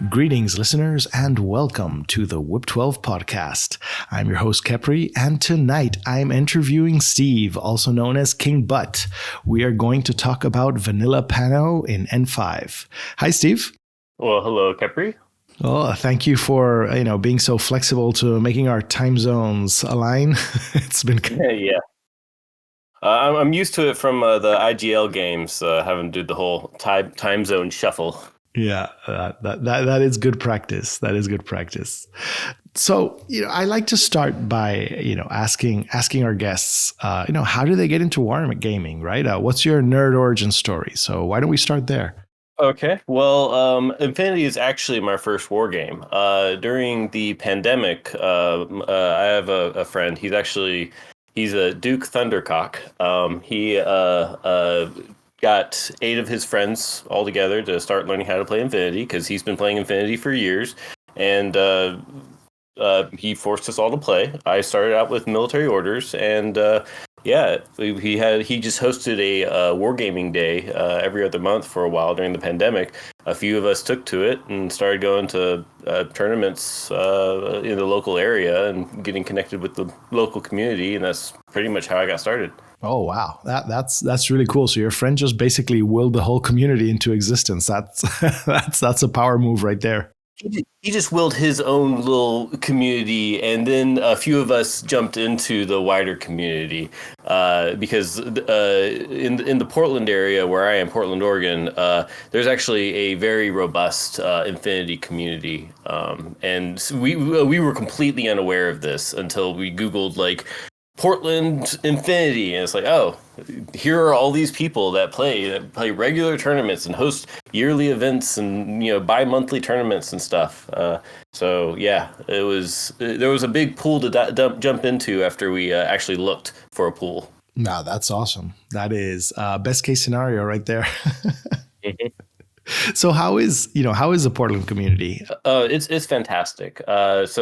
Greetings, listeners, and welcome to the Whip 12 podcast. I'm your host, Khepri, and tonight I'm interviewing Steve, also known as KingButt. We are going to talk about Vanilla PanO in N5. Hi, Steve. Well, hello, Khepri. Oh, thank you for being so flexible to making our time zones align. It's been yeah. I'm used to it from the IGL games, having to do the whole time zone shuffle. Yeah, that is good practice. That is good practice. So, I like to start by, asking our guests, how do they get into Warhammer gaming, right? What's your nerd origin story? So why don't we start there? Okay, well, Infinity is actually my first war game. During the pandemic, I have a friend. He's a Duke Thundercock. He got 8 of his friends all together to start learning how to play Infinity because he's been playing Infinity for years, and he forced us all to play. I started out with military orders, and he just hosted a wargaming day every other month for a while during the pandemic. A few of us took to it and started going to tournaments in the local area and getting connected with the local community, and that's pretty much how I got started. Oh wow, that's really cool. So your friend just basically willed the whole community into existence. That's a power move right there. He just willed his own little community, and then a few of us jumped into the wider community because in the Portland area where I am, Portland, Oregon, there's actually a very robust Infinity community, and we were completely unaware of this until we Googled Portland Infinity, and it's like, oh, here are all these people that play regular tournaments and host yearly events and bi-monthly tournaments and stuff. So yeah, there was a big pool to jump into after we actually looked for a pool. Wow, that's awesome. That is best case scenario right there. Mm-hmm. So how is the Portland community? It's fantastic. There's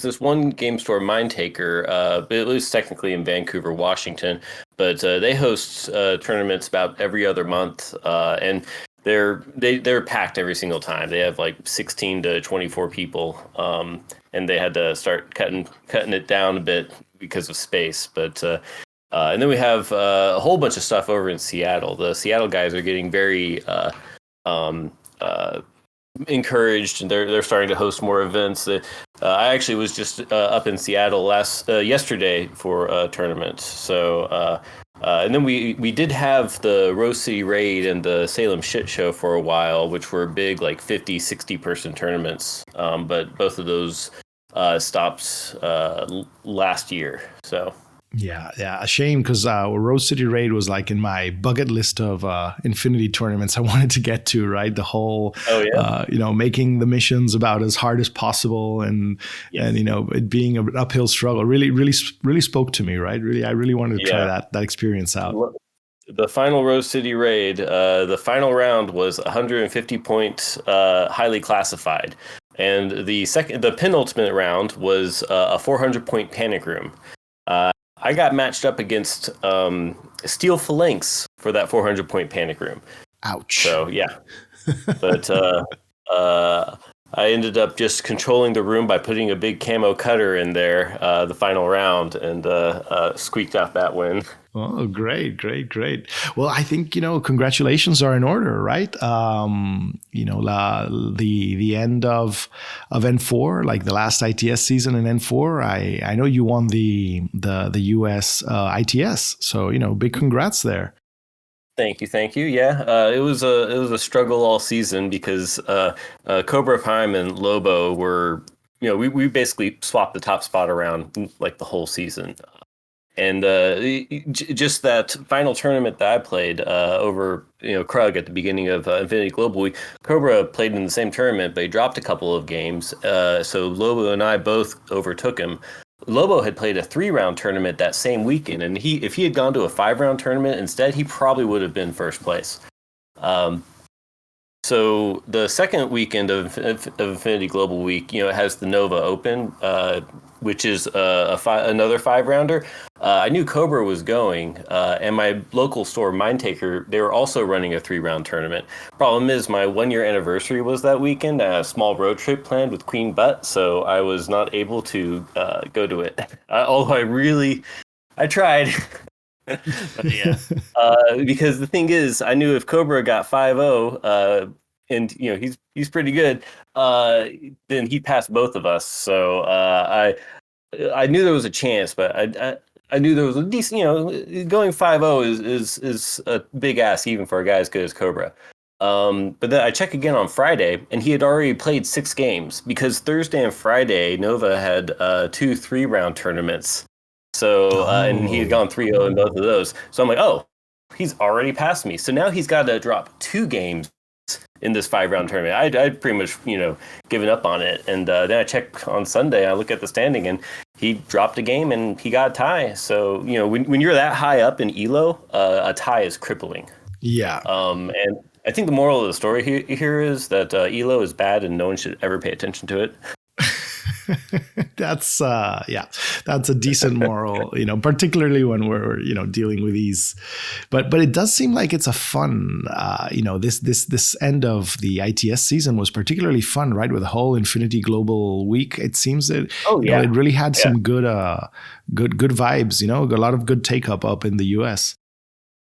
this one game store, Mindtaker. It was technically in Vancouver, Washington, but they host tournaments about every other month, and they're packed every single time. They have 16 to 24 people, and they had to start cutting it down a bit because of space, but. And then we have a whole bunch of stuff over in Seattle. The Seattle guys are getting very encouraged, and they're starting to host more events. I actually was just up in Seattle yesterday for a tournament. So and then we did have the Rose City Raid and the Salem Shit Show for a while, which were big 50, 60 person tournaments. But both of those stopped last year. So. Yeah, a shame because Rose City Raid was in my bucket list of Infinity tournaments I wanted to get to. Right, the whole making the missions about as hard as possible, and it being an uphill struggle really spoke to me. Right, I really wanted to try that experience out. The final Rose City Raid, the final round was 150 point, highly classified, and the penultimate round was a 400 point Panic Room. I got matched up against Steel Phalanx for that 400 point Panic Room. Ouch. So yeah, but I ended up just controlling the room by putting a big camo cutter in there the final round, and squeaked out that win. Oh, great. Well, I think, congratulations are in order, right? The end of N4, the last ITS season in N4, I know you won the US ITS. So, big congrats there. Thank you. Yeah, it was a struggle all season because Cobra Prime and Lobo were, we basically swapped the top spot around the whole season. And just that final tournament that I played over, Krug at the beginning of Infinity Global Week, Cobra played in the same tournament, but he dropped a couple of games. So Lobo and I both overtook him. Lobo had played a 3-round tournament that same weekend, and if he had gone to a 5-round tournament instead, he probably would have been first place. So the second weekend of Infinity Global Week, it has the Nova Open, which is another 5-rounder. I knew Cobra was going, and my local store, Mindtaker, they were also running a 3-round tournament. Problem is, my 1-year anniversary was that weekend. I had a small road trip planned with KingButt, so I was not able to go to it. Although I tried. But yeah, because the thing is, I knew if Cobra got 5-0, and he's pretty good, then he passed both of us. So I knew there was a chance, but I knew there was a decent, going 5-0 is a big ask even for a guy as good as Cobra. But then I check again on Friday, and he had already played 6 games because Thursday and Friday Nova had 2 3-round tournaments. So, and he had gone 3-0 in both of those. So I'm like, oh, he's already passed me. So now he's got to drop 2 games in this 5-round tournament. I'd pretty much, given up on it. And then I check on Sunday, I look at the standing, and he dropped a game and he got a tie. So, when you're that high up in ELO, a tie is crippling. Yeah. And I think the moral of the story here is that ELO is bad and no one should ever pay attention to it. That's that's a decent moral, particularly when we're dealing with these, but it does seem like it's a fun, this end of the ITS season was particularly fun, right? With the whole Infinity Global Week, it seems that it really had some good vibes, a lot of good take up in the US.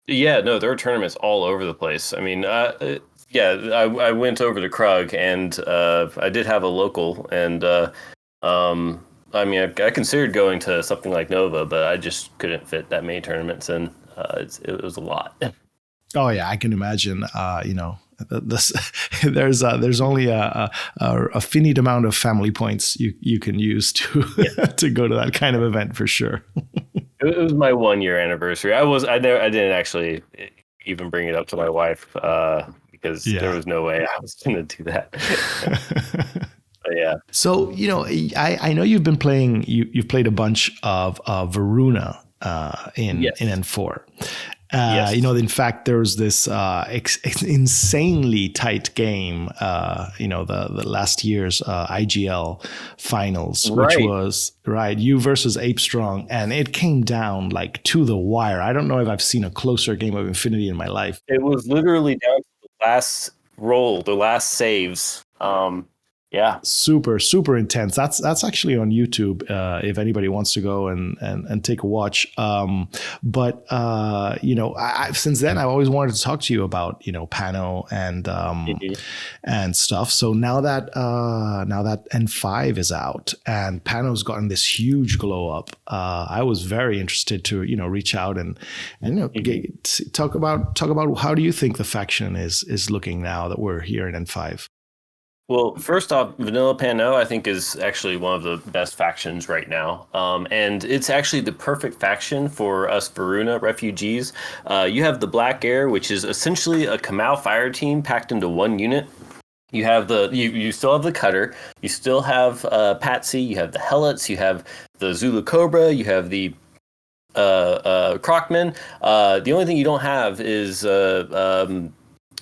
Yeah, no, there are tournaments all over the place. I mean, I went over to Krug, and I did have a local, and I mean, I considered going to something like Nova, but I just couldn't fit that many tournaments in. It was a lot. Oh yeah, I can imagine. There's only a finite amount of family points you can use to to go to that kind of event for sure. It was my 1-year anniversary. I didn't actually even bring it up to my wife because there was no way I was going to do that. Yeah. So, I know you've been playing, you've played a bunch of Varuna in N4. In fact, there was this insanely tight game, the last year's IGL finals, which was you versus Ape Strong, and it came down like to the wire. I don't know if I've seen a closer game of Infinity in my life. It was literally down to the last roll, the last saves. Yeah, super intense. That's actually on YouTube if anybody wants to go and take a watch. But since then I've always wanted to talk to you about PanO and stuff. So now that N5 is out and PanO's gotten this huge glow up, I was very interested to reach out and talk about how do you think the faction is looking now that we're here in N5. Well, first off, Vanilla PanO, I think, is actually one of the best factions right now. And it's actually the perfect faction for us Varuna refugees. You have the Black Air, which is essentially a Kamau fire team packed into one unit. You have you still have the Cutter, you still have Patsy, you have the Helots, you have the Zulu Cobra, you have the Crocman. The only thing you don't have is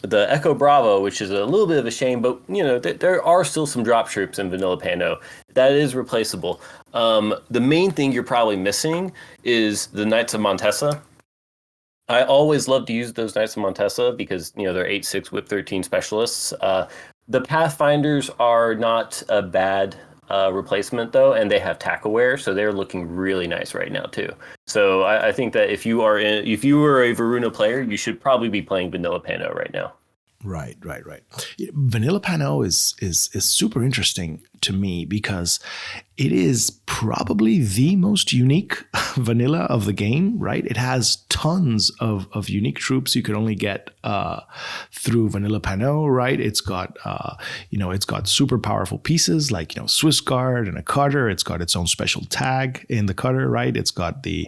the Echo Bravo, which is a little bit of a shame, but there are still some drop troops in Vanilla PanO. That is replaceable. The main thing you're probably missing is the Knights of Montesa. I always love to use those Knights of Montesa because they're 8/6 Whip 13 specialists. The Pathfinders are not a bad replacement though, and they have tack aware, so they're looking really nice right now too. So I think that if you were a Varuna player, you should probably be playing Vanilla PanO right now. Right. Vanilla PanO is super interesting to me because it is probably the most unique vanilla of the game, right? It has tons of unique troops you can only get through Vanilla PanO, right? It's got it's got super powerful pieces like Swiss Guard and a Cutter. It's got its own special tag in the Cutter, right? It's got the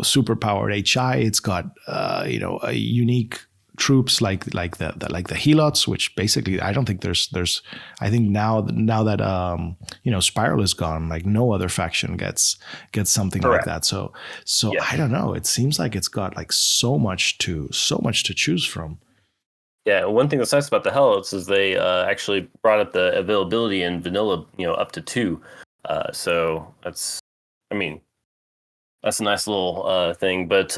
super powered HI. It's got a unique troops like the Helots, which basically I don't think there's I think now that Spiral is gone, like no other faction gets something Correct. like that. So I don't know. It seems like it's got like so much to choose from. Yeah, one thing that's nice about the Helots is they actually brought up the availability in vanilla, up to 2. So that's, I mean, that's a nice little thing. But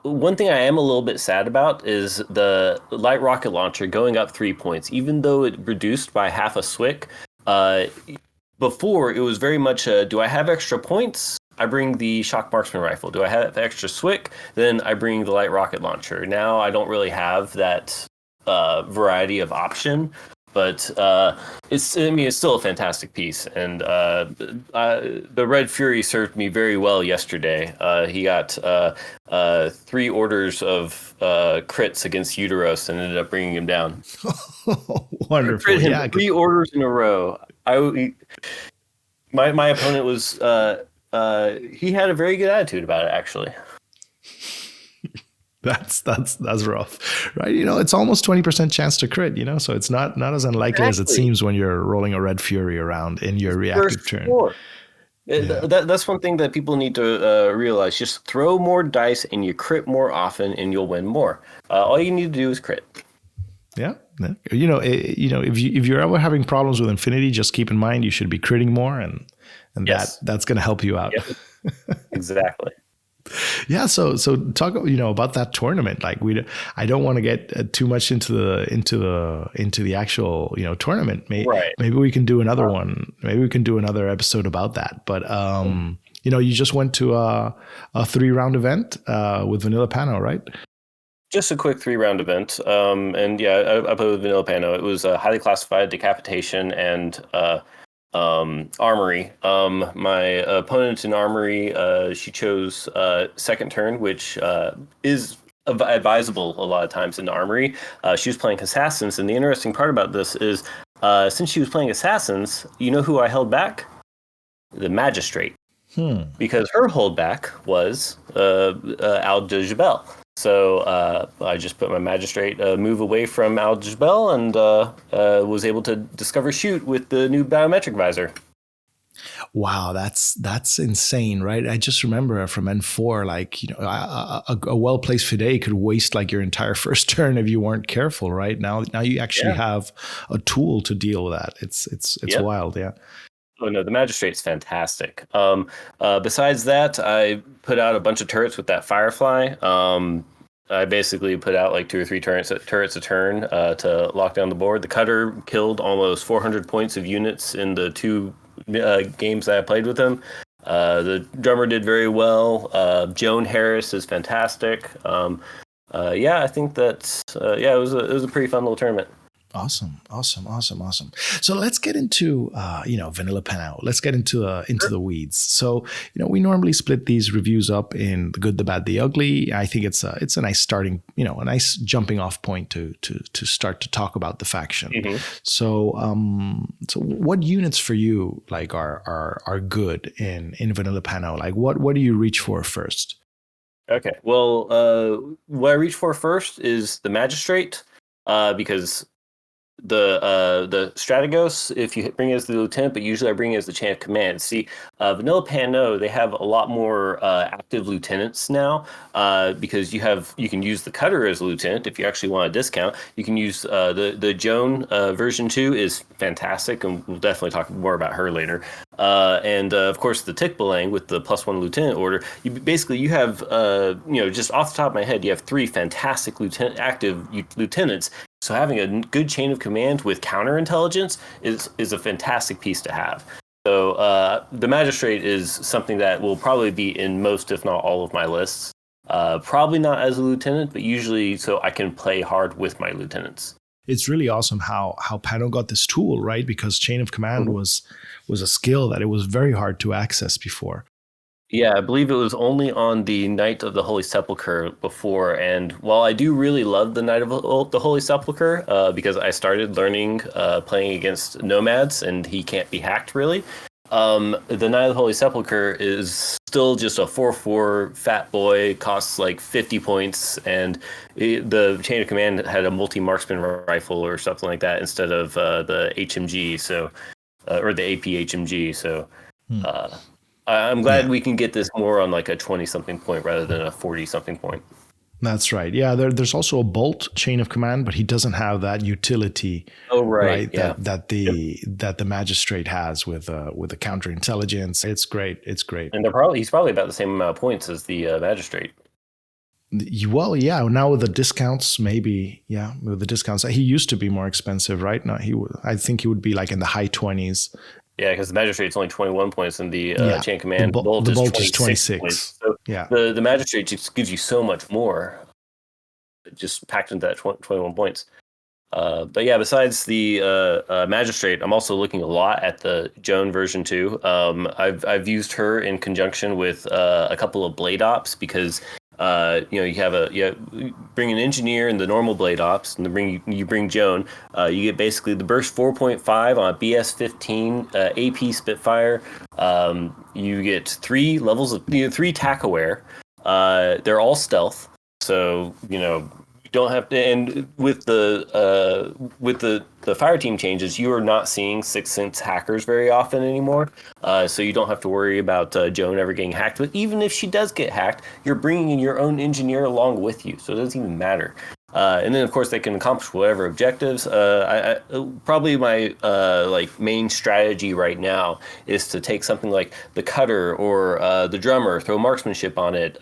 one thing I am a little bit sad about is the light rocket launcher going up 3 points, even though it reduced by half a SWIC. Before, it was very much do I have extra points? I bring the shock marksman rifle. Do I have extra SWIC? Then I bring the light rocket launcher. Now I don't really have that variety of option. But it's still a fantastic piece, and the Red Fury served me very well yesterday. He got 3 orders of crits against Uteros and ended up bringing him down. Wonderful! Crit him 3 orders in a row. My opponent was he had a very good attitude about it, actually. That's rough, right? It's almost 20% chance to crit, so it's not as unlikely as it seems when you're rolling a Red Fury around in your reactive turn. Yeah. That's one thing that people need to realize. Just throw more dice and you crit more often and you'll win more. All you need to do is crit. Yeah. If you're ever having problems with Infinity, just keep in mind you should be critting more, and yes. that's going to help you out. Yep. Exactly. Yeah, so talk about that tournament. Like I don't want to get too much into the actual tournament. Maybe we can do another one. Maybe we can do another episode about that. But you just went to a 3-round event with Vanilla PanO, right? Just a quick 3-round event. And yeah, I played with Vanilla PanO. It was highly classified, decapitation, and Armory. My opponent in Armory, she chose second turn, which is advisable a lot of times in Armory. She was playing Assassins, and the interesting part about this is since she was playing Assassins, you know who I held back? The Magistrate. Because her holdback was Al de Jabel. So I just put my Magistrate move away from Al de Jabel and was able to discover shoot with the new biometric visor. Wow, that's insane, right? I just remember from N4, like a well-placed Fide could waste like your entire first turn if you weren't careful, right? Now you actually have a tool to deal with that. It's wild, yeah. Oh no, the Magistrate's fantastic. Besides that, I put out a bunch of turrets with that Firefly. I basically put out like 2 or 3 turrets a turn to lock down the board. The Cutter killed almost 400 points of units in the 2 games that I played with him. The Drummer did very well. Joan Harris is fantastic. I think that's it was a pretty fun little tournament. Awesome. So let's get into Vanilla PanO. Let's get into the weeds. So we normally split these reviews up in the good, the bad, the ugly. I think it's a nice starting, a nice jumping off point to start to talk about the faction. Mm-hmm. So what units for you like are good in Vanilla PanO? Like what do you reach for first? Okay. Well, what I reach for first is the Magistrate, because the Strategos, if you bring it as the lieutenant, but usually I bring it as the chain of command. See, Vanilla PanO, they have a lot more active lieutenants now, because you can use the Cutter as a lieutenant if you actually want a discount. You can use the Joan version 2 is fantastic, and we'll definitely talk more about her later. And of course the Tikbalang with the +1 lieutenant order. You have just off the top of my head, you have 3 fantastic active lieutenants. So having a good chain of command with counterintelligence is a fantastic piece to have. So the Magistrate is something that will probably be in most, if not all, of my lists. Probably not as a lieutenant, but usually so I can play hard with my lieutenants. It's really awesome how PanO got this tool, right? Because chain of command was a skill that it was very hard to access before. Yeah, I believe it was only on the Knight of the Holy Sepulchre before. And while I do really love the Knight of the Holy Sepulchre, because I started learning playing against nomads and he can't be hacked really, the Knight of the Holy Sepulchre is still just a 4/4 fat boy, costs like 50 points, and the chain of command had a multi-marksman rifle or something like that instead of the HMG, or the AP HMG. So I'm glad we can get this more on like a 20-something point rather than a 40-something point. That's right. Yeah, there's also a bolt chain of command, but he doesn't have that utility. Oh, right. Yeah. That the magistrate has with the counterintelligence. It's great. It's great. And he's probably about the same amount of points as the magistrate. Well, yeah. Now with the discounts, maybe. Yeah, with the discounts, he used to be more expensive, right? Now I think he would be like in the high 20s. Yeah, because the magistrate's only 21 points, and the chain command the bolt is 26 points. So yeah, the magistrate just gives you so much more, just packed into that 21 points. But yeah, besides the magistrate, I'm also looking a lot at the Joan version 2. I've used her in conjunction with a couple of blade ops because you bring an engineer in the normal blade ops, and you bring Joan. You get basically the burst 4.5 on a BS-15 AP Spitfire. You get 3 levels of 3 tack aware. They're all stealth, so you don't have to. And with the fire team changes, you are not seeing Sixth Sense hackers very often anymore. So you don't have to worry about Joan ever getting hacked. But even if she does get hacked, you're bringing in your own engineer along with you, so it doesn't even matter. And then, of course, they can accomplish whatever objectives. Probably my main strategy right now is to take something like the cutter or the drummer, throw marksmanship on it,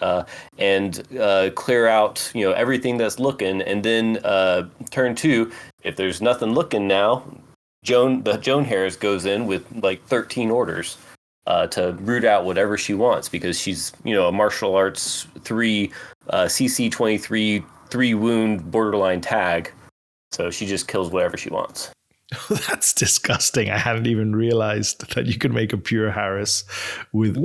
and clear out everything that's looking. And then turn 2, if there's nothing looking now, the Joan Harris goes in with like 13 orders to root out whatever she wants, because she's a martial arts 3 CC 23. 3 wound borderline tag, so she just kills whatever she wants. That's disgusting. I hadn't even realized that you could make a pure Harris with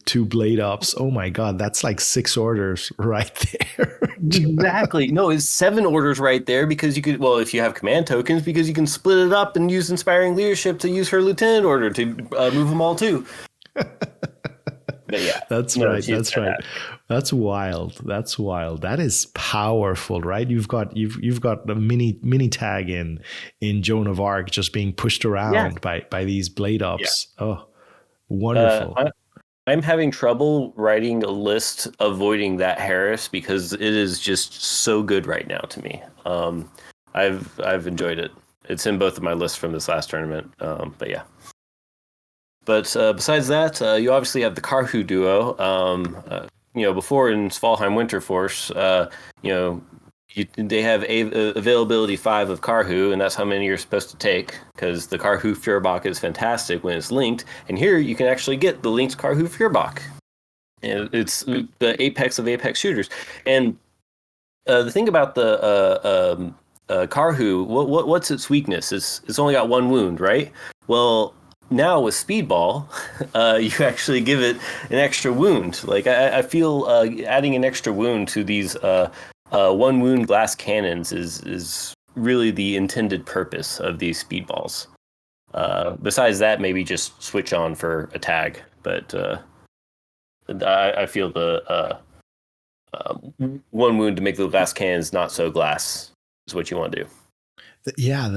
2 blade ops. Oh my god, that's like 6 orders right there. Exactly. No, it's 7 orders right there, because you could, if you have command tokens, because you can split it up and use inspiring leadership to use her lieutenant order to move them all too. But yeah, that's right. That's wild. That is powerful, right? You've got the mini tag in Joan of Arc just being pushed around by these blade ops. Yeah. Oh, wonderful. I'm having trouble writing a list avoiding that Harris, because it is just so good right now to me. I've enjoyed it. It's in both of my lists from this last tournament. But yeah. But besides that, you obviously have the Karhu duo. Before in Svalheim Winter Force, they have availability 5 of Karhu, and that's how many you're supposed to take, because the Karhu Fuhrbach is fantastic when it's linked. And here you can actually get the linked Karhu Fuhrbach. And it's the apex of apex shooters. And the thing about the Karhu, what's its weakness? It's only got 1 wound, right? Well, now with Speedball, you actually give it an extra wound. Like I feel adding an extra wound to these 1 wound glass cannons is really the intended purpose of these Speedballs. Besides that, maybe just switch on for a tag. But I feel the 1 wound to make the glass cannons not so glass is what you want to do. Yeah,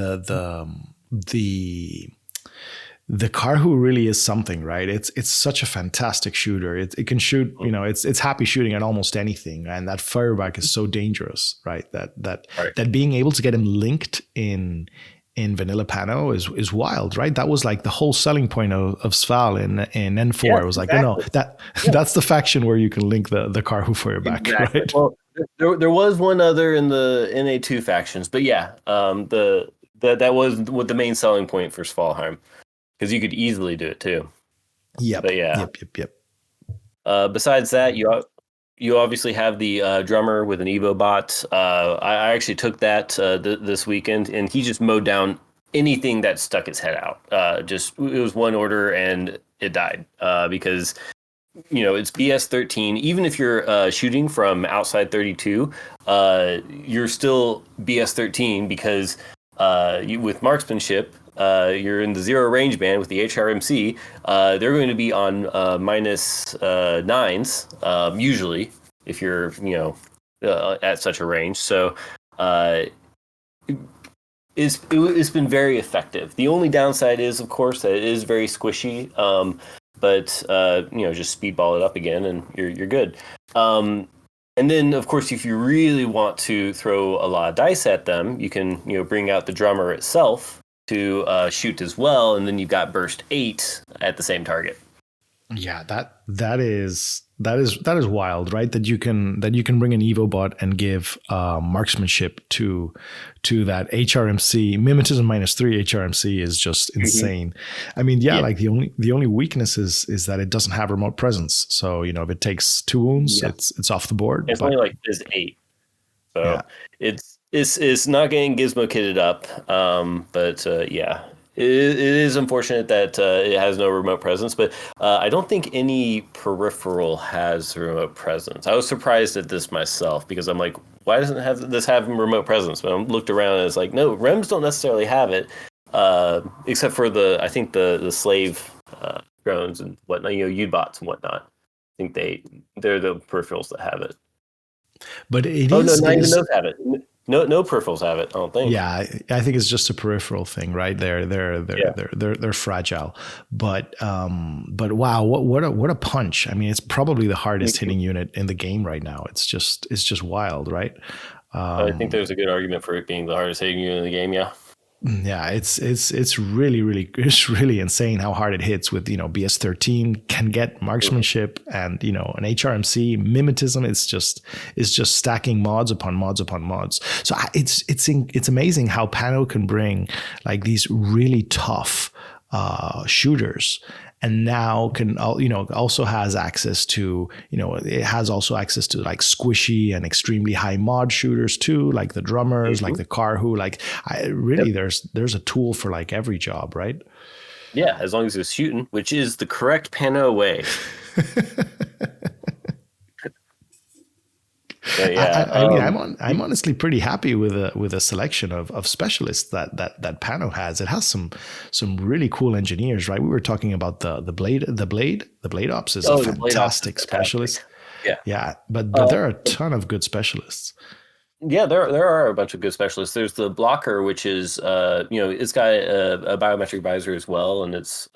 the Karhu really is something, right? It's such a fantastic shooter. It can shoot, it's happy shooting at almost anything, and that Fuhrbach is so dangerous, right? That being able to get him linked in Vanilla PanO is wild, right? That was like the whole selling point of Sval in N4. Yeah, it was like, exactly. that's the faction where you can link the Karhu Fuhrbach, exactly. Right? Well, there was one other in the NA2 factions, but yeah, that was what the main selling point for Svalheim. Because you could easily do it too. Yep. But yeah. Yep. Besides that, you obviously have the drummer with an Evo bot. I actually took that this weekend, and he just mowed down anything that stuck its head out. It was 1 order and it died because it's BS 13. Even if you're shooting from outside 32, you're still BS 13 because with marksmanship. You're in the 0 range band with the HRMC. They're going to be on minus 9s usually if you're at such a range. So it's been very effective. The only downside is, of course, that it is very squishy. But just speedball it up again and you're good. And then, of course, if you really want to throw a lot of dice at them, you can, bring out the drummer itself to shoot as well, and then you've got burst 8 at the same target. Yeah, that is wild, right? That you can bring an Evo bot and give marksmanship to that HRMC. Mimetism -3 HRMC is just insane. I mean, like the only weakness is that it doesn't have remote presence. So if it takes 2 wounds, it's off the board. It's only like this 8, so it's not getting gizmo kitted up. But it is unfortunate that it has no remote presence, but I don't think any peripheral has remote presence. I was surprised at this myself because I'm like, why doesn't this have remote presence? But I looked around and it's like, no, REMs don't necessarily have it, except for I think the slave drones and whatnot, U-bots and whatnot. I think they're the peripherals that have it. But it not even those have it. No peripherals have it, I don't think. Yeah, I think it's just a peripheral thing, right? They're fragile, but wow, what a punch! I mean, it's probably the hardest hitting unit in the game right now. It's just wild, right? I think there's a good argument for it being the hardest hitting unit in the game. Yeah. Yeah, it's really insane how hard it hits with BS13 can get marksmanship and an HRMC mimetism. It's just stacking mods upon mods upon mods. So it's amazing how PanO can bring like these really tough shooters. And now can also has access to it has also access to like squishy and extremely high mod shooters too, like the drummers, like the Karhu. Like there's a tool for like every job, right? Yeah, as long as it's shooting, which is the correct PanO way. I mean, I'm honestly pretty happy with a selection of specialists that PanO has. It has some really cool engineers, right? We were talking about the blade ops is a fantastic specialist. Yeah, but there are a ton of good specialists. Yeah, there are a bunch of good specialists. There's the blocker, which is it's got a biometric visor as well, and it's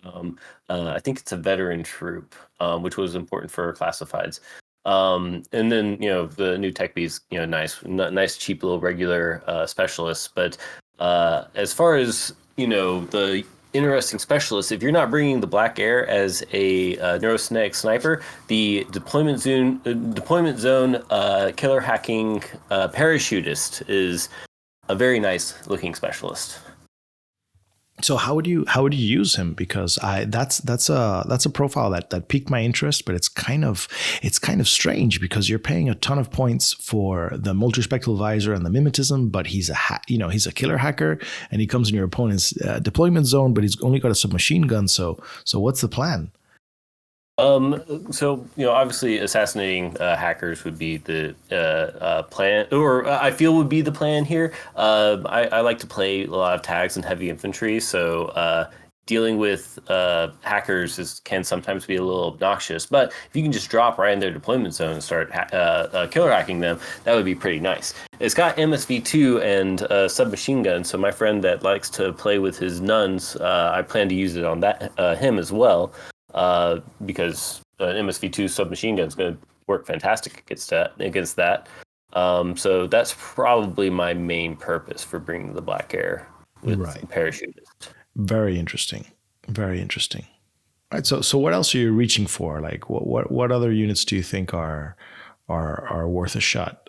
I think it's a veteran troop, which was important for classifieds. And then the new tech bees, nice cheap little regular specialists. But as far as the interesting specialists, if you're not bringing the Black Air as a neurokinetic sniper, the deployment zone killer hacking parachutist is a very nice looking specialist. So how would you use him? Because that's a profile that piqued my interest, but it's kind of strange because you're paying a ton of points for the multispectral visor and the mimetism, but he's a killer hacker and he comes in your opponent's deployment zone, but he's only got a submachine gun. So what's the plan? So obviously assassinating hackers would be the plan, or I feel would be the plan here. I like to play a lot of tags and heavy infantry, so dealing with hackers can sometimes be a little obnoxious. But if you can just drop right in their deployment zone and start killer hacking them, that would be pretty nice. It's got MSV2 and submachine gun, so my friend that likes to play with his nuns, I plan to use it on him as well. Because an MSV2 submachine gun is going to work fantastic against that. So that's probably my main purpose for bringing the Black Air with the parachutist. Very interesting. Very interesting. All right. So what else are you reaching for? Like what other units do you think are worth a shot?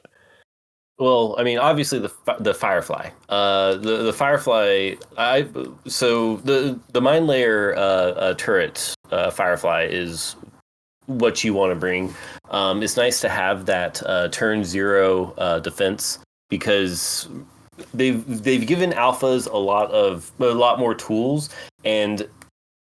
Well, I mean, obviously the Firefly. The Firefly. The mine layer turret Firefly is what you want to bring. It's nice to have that turn 0 defense because they've given alphas a lot more tools, and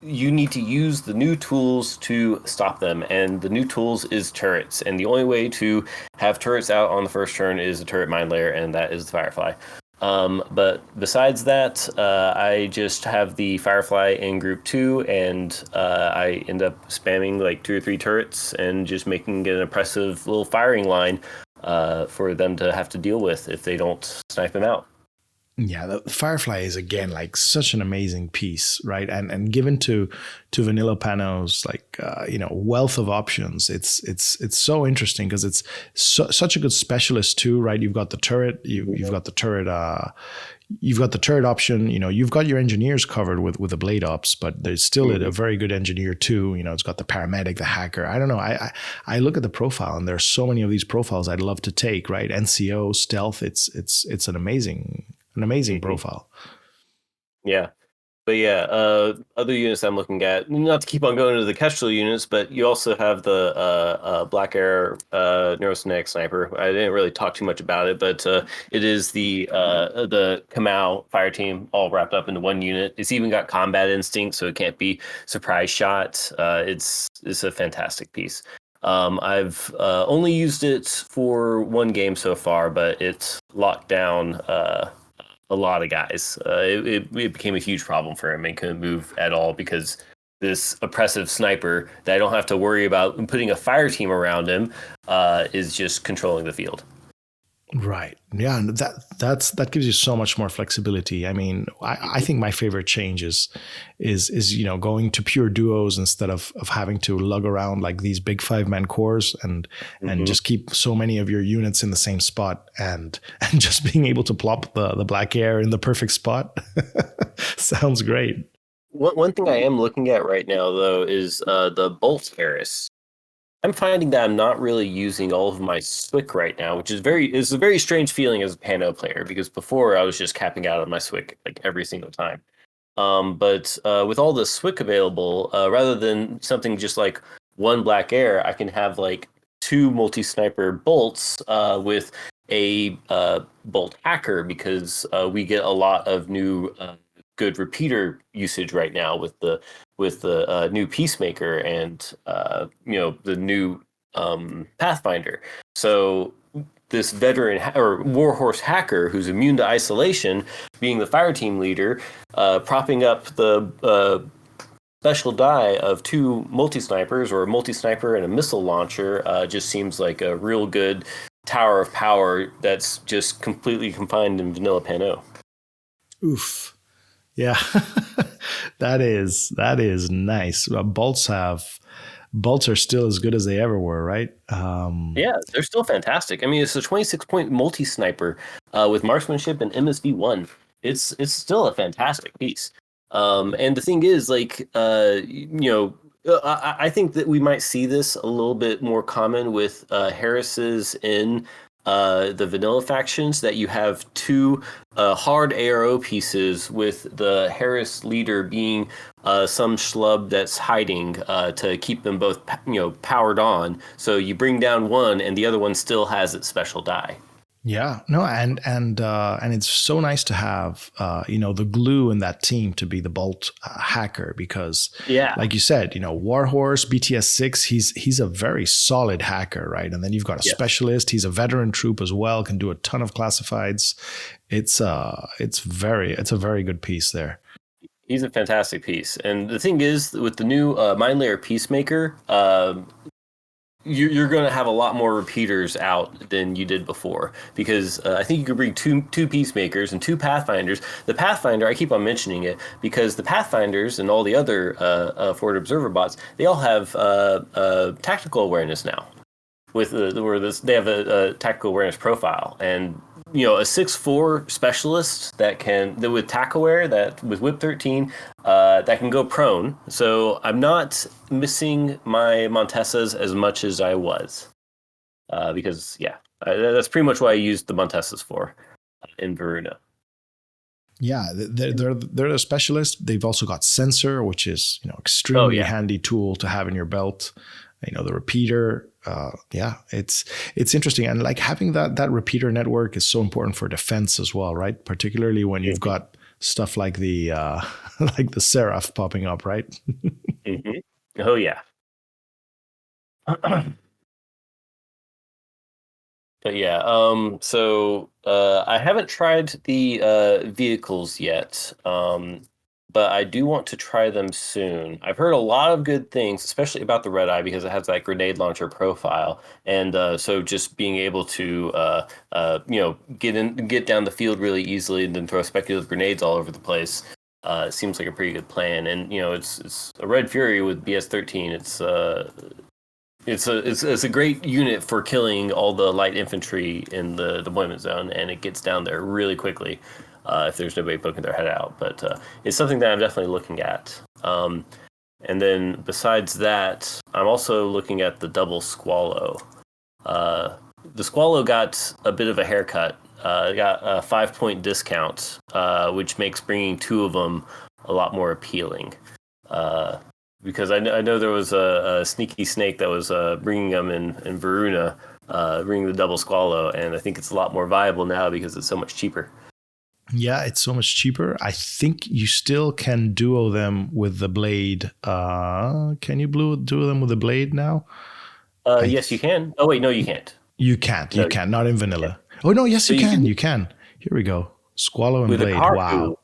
you need to use the new tools to stop them, and the new tools is turrets, and the only way to have turrets out on the first turn is a turret mine layer, and that is the Firefly. But besides that, I just have the Firefly in group 2, and I end up spamming like 2 or 3 turrets and just making an impressive little firing line for them to have to deal with if they don't snipe them out. Yeah, the Firefly is again like such an amazing piece, right? And given to Vanilla PanO's like wealth of options, it's so interesting because it's such a good specialist too, right? You've got the turret, you've got the turret, you've got the turret option. You've got your engineers covered with the blade ops, but there's still a very good engineer too. It's got the paramedic, the hacker. I don't know. I look at the profile, and there's so many of these profiles I'd love to take. Right, NCO, stealth. It's an amazing profile. Yeah. But yeah, other units I'm looking at, not to keep on going to the Kestrel units, but you also have the Black Air Neurokinetic Sniper. I didn't really talk too much about it, but it is the Kamau fire team all wrapped up into one unit. It's even got combat instinct, so it can't be surprise shot. It's a fantastic piece. I've only used it for one game so far, but it's locked down a lot of guys. It became a huge problem for him and couldn't move at all because this oppressive sniper that I don't have to worry about putting a fire team around him is just controlling the field. Right. Yeah, and that gives you so much more flexibility. I mean, I think my favorite change is going to pure duos instead of having to lug around like these big 5-man cores and just keep so many of your units in the same spot and just being able to plop the Black Air in the perfect spot. Sounds great. One thing I am looking at right now though is the Bolt Harris. I'm finding that I'm not really using all of my Swick right now, which is a very strange feeling as a PanO player because before I was just capping out on my Swick like every single time. But with all the Swick available, rather than something just like one Black Air, I can have like 2 multi-sniper bolts with a bolt hacker because we get a lot of new good repeater usage right now with the new Peacemaker and the new Pathfinder. So this veteran or warhorse hacker who's immune to isolation, being the fire team leader, propping up the special die of 2 multi-snipers or a multi-sniper and a missile launcher just seems like a real good tower of power that's just completely confined in Vanilla PanO. Oof. Yeah, that is nice. Bolts are still as good as they ever were, right? Yeah, they're still fantastic. I mean, it's a 26-point multi-sniper with marksmanship and MSV1. It's still a fantastic piece. And the thing is, like, I think that we might see this a little bit more common with Harris's in the vanilla factions, that you have 2 hard ARO pieces with the Harris leader being some schlub that's hiding to keep them both powered on. So you bring down one and the other one still has its special die. Yeah, no, and it's so nice to have the glue in that team to be the Bolt hacker because, like you said, Warhorse BTS 6, he's a very solid hacker, right? And then you've got a specialist. He's a veteran troop as well, can do a ton of classifieds. It's a very good piece there. He's a fantastic piece, and the thing is, with the new Mind Layer Peacemaker, you're going to have a lot more repeaters out than you did before because I think you could bring two Peacemakers and 2 Pathfinders. The Pathfinder, I keep on mentioning it because the Pathfinders and all the other Forward Observer bots, they all have tactical awareness now. They have a tactical awareness profile, and a 6'4" specialist that with TAC aware, that with Whip 13 that can go prone. So I'm not missing my Montessas as much as I was because that's pretty much what I used the Montessas for in Varuna. Yeah, they're a specialist. They've also got sensor, which is extremely handy tool to have in your belt. The repeater. It's interesting, and like having that repeater network is so important for defense as well, right? Particularly when you've got stuff like the like the Seraph popping up, right? Oh yeah. But yeah, so I haven't tried the vehicles yet, but I do want to try them soon. I've heard a lot of good things, especially about the red eye because it has that grenade launcher profile, and so just being able to get down the field really easily and then throw speculative grenades all over the place. Seems like a pretty good plan, and it's a Red Fury with BS-13. It's a great unit for killing all the light infantry in the deployment zone, and it gets down there really quickly if there's nobody poking their head out. But it's something that I'm definitely looking at. And then besides that, I'm also looking at the double Squallow. The Squallow got a bit of a haircut. Got a 5-point discount, which makes bringing 2 of them a lot more appealing. Because I know there was a sneaky snake that was bringing them in Varuna, bringing the double Squallow, and I think it's a lot more viable now because it's so much cheaper. Yeah, it's so much cheaper. I think you still can duo them with the blade. Can you duo them with the blade now? Yes, you can. Oh, wait, no, you can't. You can't. No, you can't. Not in vanilla. Oh, no, yes, so you can. You can. Here we go. Squallow and blade. Wow.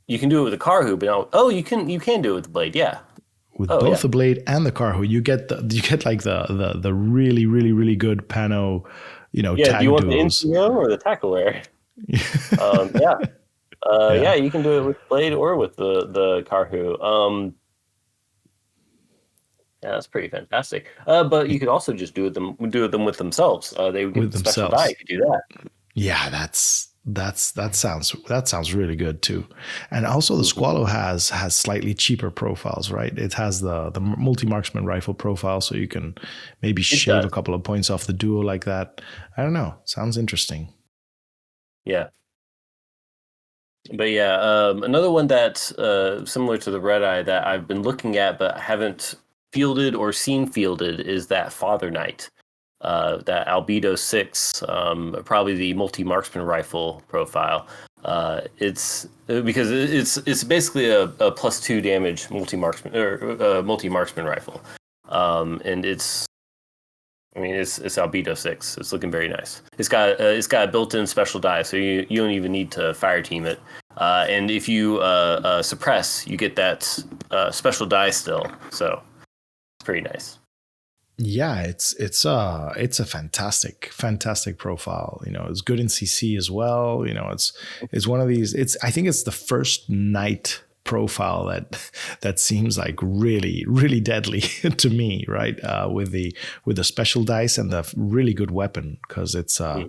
You can do it with a Carhu, but you can do it with the blade, yeah. With both the blade and the Carhu, you get like the really, really, really good PanO, tag duos. Do you want the NCO or the Tackaware? Yeah, you can do it with blade or with the Carhu. Yeah, that's pretty fantastic. But you could also just do them with themselves. They would get the special die if you do that. Yeah, that sounds really good too. And also the Squallow has slightly cheaper profiles, right? It has the multi-marksman rifle profile, so you can maybe shave a couple of points off the duo like that. I don't know. Sounds interesting. Yeah. But yeah, another one that's similar to the Red Eye that I've been looking at but haven't fielded or seen fielded is that Father Knight. That Albedo 6, probably the multi-marksman rifle profile. It's because it's basically a +2 damage multi-marksman rifle, and it's Albedo 6. It's looking very nice. It's got a built-in special die, so you don't even need to fire team it. And if you suppress, you get that special die still. So it's pretty nice. Yeah, it's a fantastic profile. It's good in CC as well. It's one of these. I think it's the first Knight profile that seems like really, really deadly to me, right? With the special dice and the really good weapon, because it's that's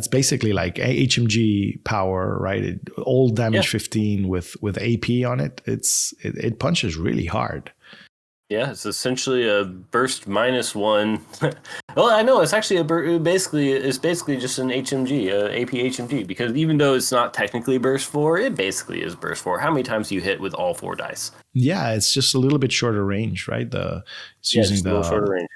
basically like HMG power, right? All damage 15 with AP on it. It punches really hard. Yeah, it's essentially a burst -1. Well, I know it's actually basically just an HMG, AP HMG, because even though it's not technically burst 4, it basically is burst 4. How many times do you hit with all 4 dice? Yeah, it's just a little bit shorter range, right? Using the shorter range.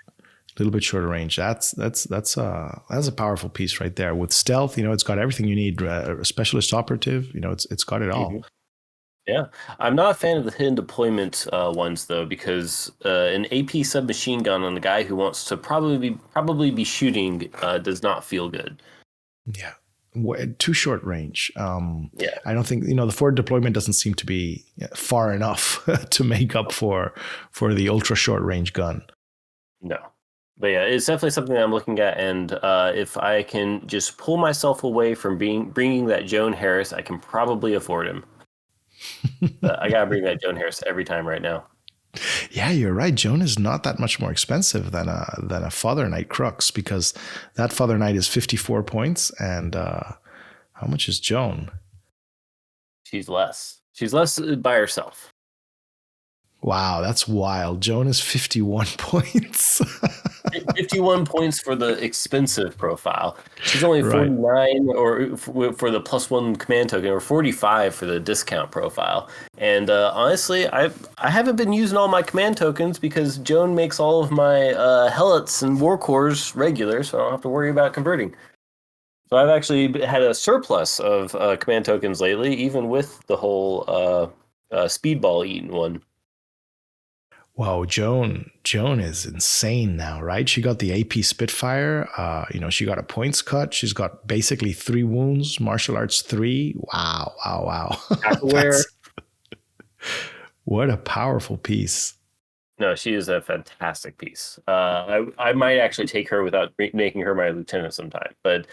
Little bit shorter range. That's a powerful piece right there. With stealth, it's got everything you need. A specialist operative, it's got it all. Mm-hmm. Yeah, I'm not a fan of the hidden deployment ones though, because an AP submachine gun on the guy who wants to probably be shooting does not feel good. Yeah, too short range. I don't think the forward deployment doesn't seem to be far enough to make up for the ultra short range gun. No. But yeah, it's definitely something that I'm looking at, and if I can just pull myself away from bringing that Joan Harris, I can probably afford him. I gotta bring that Joan Harris every time right now. Yeah, you're right. Joan is not that much more expensive than a Father Knight Crux, because that Father Knight is 54 points, and how much is Joan? She's less. She's less by herself. Wow, that's wild. Joan is 51 points. 51 points for the expensive profile. She's only 49 or for the +1 command token, or 45 for the discount profile. And honestly, I haven't been using all my command tokens because Joan makes all of my Helots and War Cores regular, so I don't have to worry about converting. So I've actually had a surplus of command tokens lately, even with the whole Speedball eaten one. Wow, Joan is insane now, right? She got the AP Spitfire. She got a points cut. She's got basically 3 wounds, martial arts 3. Wow, wow, wow. Aware. That's what a powerful piece. No, she is a fantastic piece. I might actually take her without making her my lieutenant sometime. But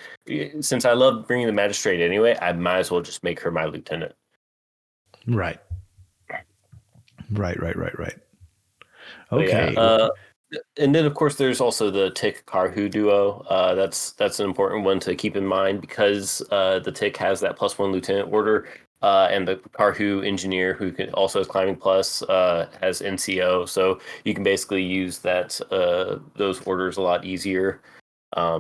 since I love bringing the magistrate anyway, I might as well just make her my lieutenant. Right. Okay. Yeah, and then of course there's also the Tick Karhu duo. That's an important one to keep in mind because the Tick has that +1 lieutenant order, and the Karhu engineer who also has climbing plus has NCO. So you can basically use those orders a lot easier.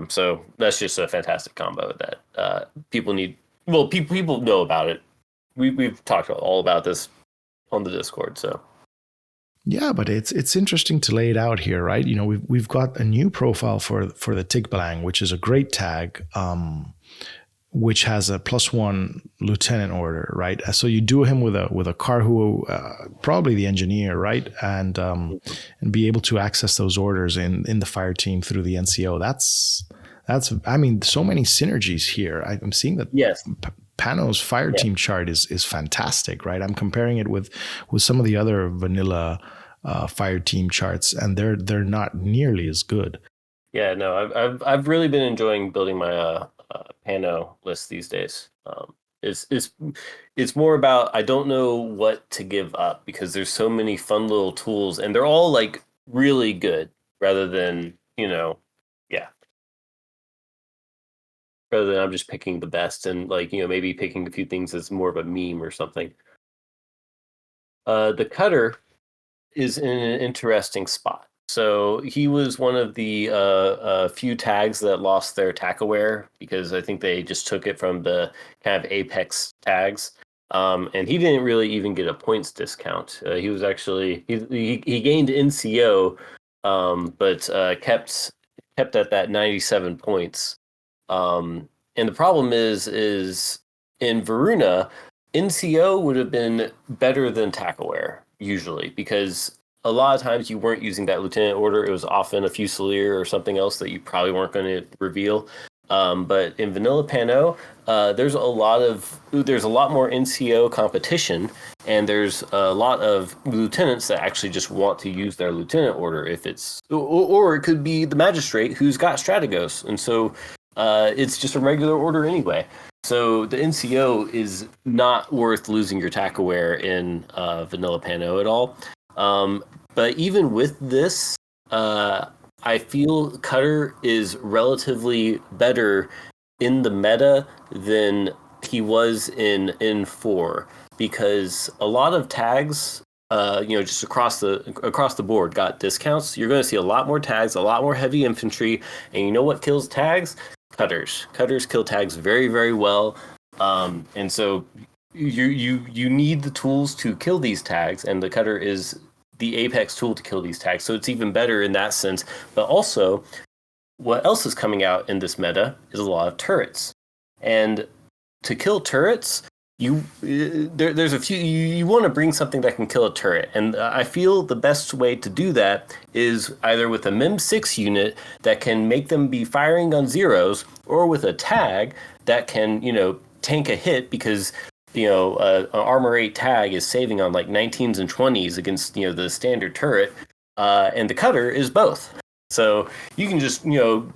So that's just a fantastic combo that people need. Well, people know about it. We've talked all about this on the Discord. So. Yeah, but it's interesting to lay it out here, right? We've got a new profile for the Tigbalang, which is a great tag, which has a +1 lieutenant order, right? So you do him with a Karhu, probably the engineer, right, and be able to access those orders in the fire team through the NCO. That's I mean, so many synergies here. I'm seeing that. Yes. PanO's fire team chart is fantastic, right? I'm comparing it with some of the other vanilla fire team charts, and they're not nearly as good. Yeah, no, I've really been enjoying building my PanO list these days. It's more about I don't know what to give up because there's so many fun little tools, and they're all like really good, rather than yeah. Rather than I'm just picking the best and maybe picking a few things as more of a meme or something. The cutter is in an interesting spot. So he was one of the few tags that lost their tag aware because I think they just took it from the kind of Apex tags. And he didn't really even get a points discount. He was actually he gained NCO, but kept at that 97 points. And the problem is in Varuna, NCO would have been better than tag-aware usually because a lot of times you weren't using that lieutenant order. It was often a Fusilier or something else that you probably weren't going to reveal. But in Vanilla PanO, there's a lot more NCO competition, and there's a lot of lieutenants that actually just want to use their lieutenant order if it's, or it could be the magistrate who's got Strategos, and so it's just a regular order anyway. So the NCO is not worth losing your tack aware in Vanilla PanO at all. But even with this, I feel Cutter is relatively better in the meta than he was in N4 because a lot of tags, just across the board got discounts. You're going to see a lot more tags, a lot more heavy infantry, and you know what kills tags? Cutters. Cutters kill tags very, very well, and so you need the tools to kill these tags, and the cutter is the apex tool to kill these tags. So it's even better in that sense. But also, what else is coming out in this meta is a lot of turrets, and to kill turrets, there's a few. You want to bring something that can kill a turret, and I feel the best way to do that is either with a Mim6 unit that can make them be firing on zeros, or with a tag that can tank a hit because an armor 8 tag is saving on like 19s and 20s against the standard turret, and the cutter is both. So you can just,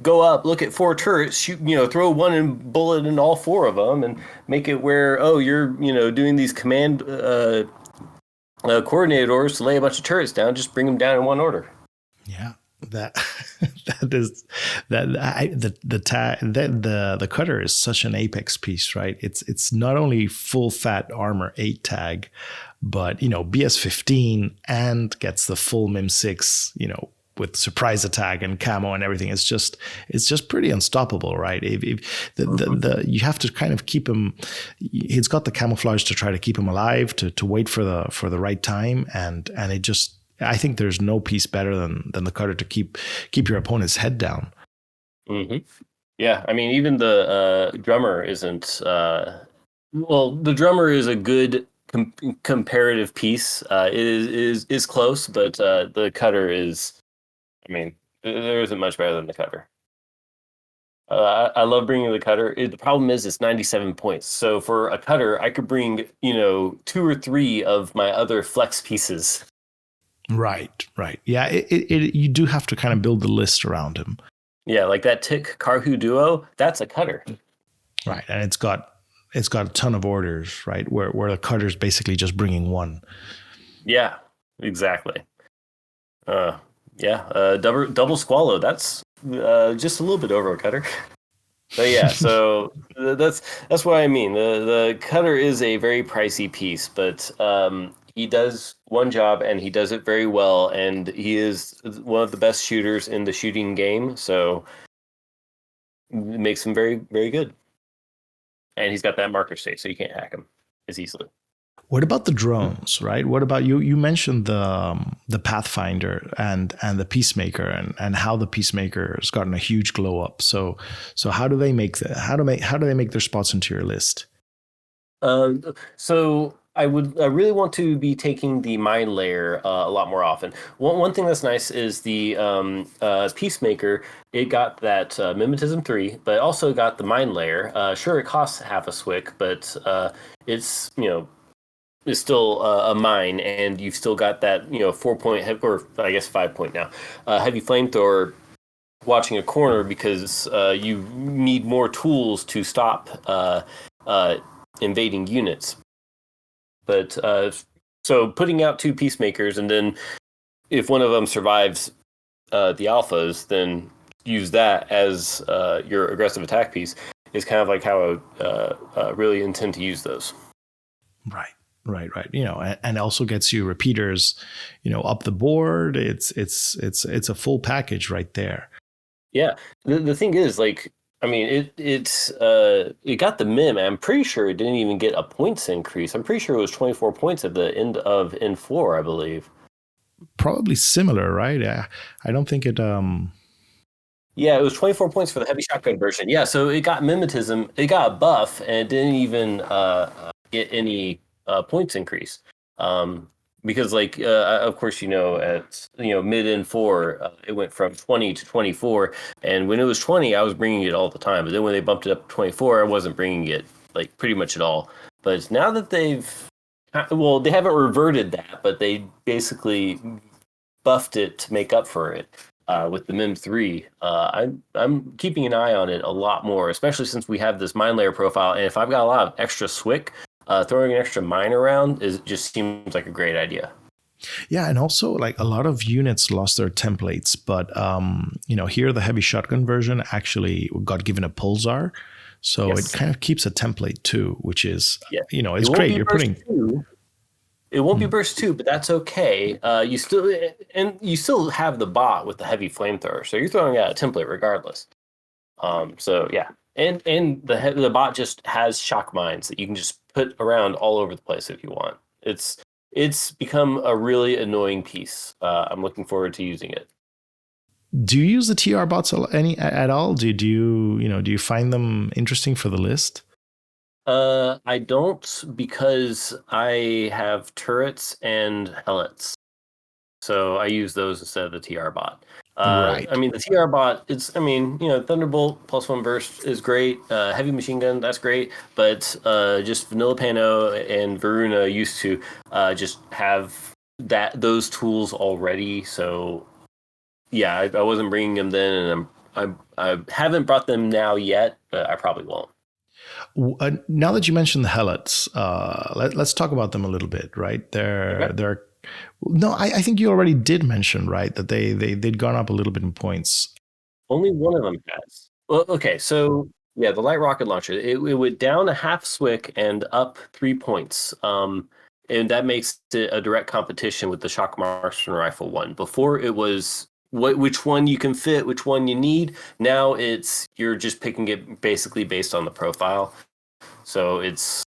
go up, look at 4 turrets, shoot, throw one bullet in all 4 of them, and make it where, you're, doing these command coordinated orders to lay a bunch of turrets down. Just bring them down in one order. Yeah, that is the cutter is such an apex piece, right? It's not only full fat armor 8 tag, but BS 15 and gets the full Mim 6, with surprise attack and camo and everything. It's just pretty unstoppable, right? If you have to kind of keep him. He's got the camouflage to try to keep him alive, to wait for the right time, and it just. I think there's no piece better than the cutter to keep your opponent's head down. Mm-hmm. Yeah, I mean, even the drummer isn't. The drummer is a good comparative piece. Is close, but the cutter is. I mean, there isn't much better than the cutter. I love bringing the cutter. The problem is it's 97 points. So for a cutter, I could bring 2 or 3 of my other flex pieces. Right. Yeah, you do have to kind of build the list around him. Yeah, like that Tick Karhu duo, that's a cutter. Right, and it's got a ton of orders, right? Where the cutter's basically just bringing one. Yeah, exactly. Double Squallow. That's just a little bit over a cutter. But yeah, so that's what I mean. The cutter is a very pricey piece, but he does one job and he does it very well, and he is one of the best shooters in the shooting game. So it makes him very, very good. And he's got that marker state, so you can't hack him as easily. What about the drones, right? What about you? You mentioned the Pathfinder and the Peacemaker and how the Peacemaker has gotten a huge glow up. So how do they make their spots into your list? So I really want to be taking the mine layer a lot more often. One thing that's nice is the Peacemaker. It got that Mimetism 3, but also got the mine layer. Sure, it costs half a swick, but it's is still a mine, and you've still got that 4-point or I guess 5-point now heavy flamethrower watching a corner, because you need more tools to stop invading units. But so putting out 2 Peacemakers, and then if one of them survives the alphas, then use that as your aggressive attack piece is kind of like how I really intend to use those. Right. And also gets you repeaters, up the board. It's a full package right there. Yeah. The thing is, like, I mean, it got the mim. I'm pretty sure it didn't even get a points increase. I'm pretty sure it was 24 points at the end of N4, I believe. Probably similar, right? I don't think it. Yeah, it was 24 points for the heavy shotgun version. Yeah, so it got mimetism. It got a buff, and it didn't even get any points increase. Because of course, at mid N4, it went from 20 to 24, and when it was 20, I was bringing it all the time. But then when they bumped it up to 24, I wasn't bringing it like pretty much at all. But now that they haven't reverted that, but they basically buffed it to make up for it with the Mim 3. I'm keeping an eye on it a lot more, especially since we have this mine layer profile. And if I've got a lot of extra swick, throwing an extra mine around just seems like a great idea. Yeah, and also like a lot of units lost their templates, but here the heavy shotgun version actually got given a pulsar, so yes. It kind of keeps a template too, which is it's great. You're putting. It won't be burst 2, but that's okay. You still have the bot with the heavy flamethrower, so you're throwing out a template regardless. So yeah. And the bot just has shock mines that you can just put around all over the place if you want. It's become a really annoying piece. I'm looking forward to using it. Do you use the TR bots at all? Do you find them interesting for the list? I don't, because I have turrets and helots, so I use those instead of the TR bot. Right. I mean, the TR bot, Thunderbolt +1 burst is great. Heavy machine gun, that's great. But just Vanilla PanO and Varuna used to just have those tools already. So, yeah, I wasn't bringing them then, and I haven't brought them now yet, but I probably won't. Now that you mentioned the helots, let's talk about them a little bit, right? They're no, I think you already did mention, right, that they'd gone up a little bit in points. Only one of them has. Well, okay, so yeah, the light rocket launcher, it went down a half swick and up 3 points. And that makes it a direct competition with the shock marksman rifle one. Before it was which one you can fit, which one you need. Now you're just picking it basically based on the profile. So it's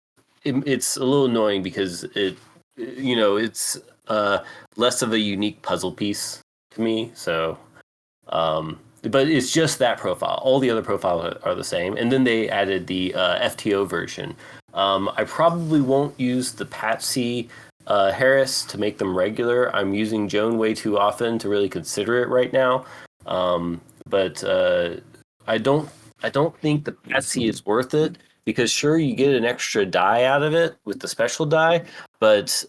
a little annoying because it's less of a unique puzzle piece to me. So, but it's just that profile. All the other profiles are the same. And then they added the FTO version, I probably won't use the Patsy Harris to make them regular. I'm using Joan way too often to really consider it right now. But I don't think the Patsy is worth it, because sure, you get an extra die out of it with the special die, but